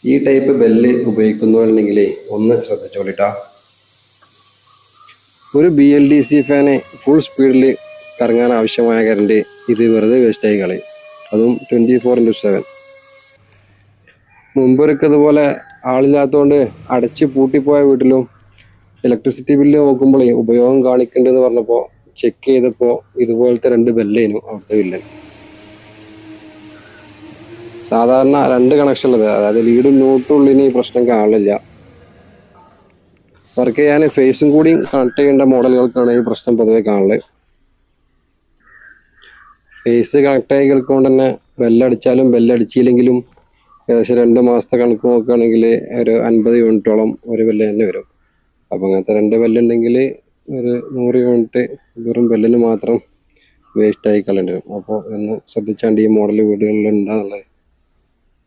ഈ type bell ഉപയോഗിക്കുന്നുണ്ടെങ്കിൽ ഒന്ന് ശ്രദ്ധിച്ചോളിട്ടാ. ഒരു BLDC ഫാന് ഫുൾ സ്പീഡിൽ കറങ്ങാൻ ആവശ്യമായ കറണ്ട് ഇത് വെറുതെ വേസ്റ്റായി കളയും. അതും 24/7. മുമ്പൊരിക്കൽ ഇതുപോലെ ആളില്ലാത്തതുകൊണ്ട് അടച്ച് പൂട്ടിപ്പോയ വീട്ടിലും ഇലക്ട്രിസിറ്റി ബില്ല് നോക്കുമ്പോൾ ഉപയോഗം കാണിക്കേണ്ടതെന്ന് പറഞ്ഞപ്പോൾ ചെക്ക് ചെയ്തപ്പോൾ ഇതുപോലത്തെ 2 ബെല്ലേനു അവിടുത്തെ ബില്ല്. സാധാരണ 2 കണക്ഷൻ ഉള്ളത്, അതായത് ലീഡും ന്യൂട്രും ഉള്ളിന് ഈ പ്രശ്നം കാണില്ല. വർക്ക് ചെയ്യാൻ ഫേസും കൂടി കണക്ട് ചെയ്യേണ്ട മോഡലുകൾക്കാണ് ഈ പ്രശ്നം പൊതുവെ കാണുന്നത്. ഫേസ് കണക്ട് ആയി കേൾക്കൊണ്ട് തന്നെ ബെല്ലടിച്ചാലും ബെല്ലടിച്ചില്ലെങ്കിലും ഏകദേശം 2 മാസത്തെ കണക്ക് നോക്കുകയാണെങ്കിൽ ഒരു 50 യൂണിറ്റോളം ഒരു ബെല്ല് തന്നെ വരും. അപ്പം അങ്ങനത്തെ 2 ബെല്ലുണ്ടെങ്കിൽ ഒരു 100 യൂണിറ്റ് വെറും ബെല്ലിന് മാത്രം വേസ്റ്റായി കളയേണ്ടി വരും. അപ്പോൾ ഒന്ന് ശ്രദ്ധിച്ചാണ്ട് ഈ മോഡൽ വീടുകളിൽ ഉണ്ടാകുന്നുള്ളത്.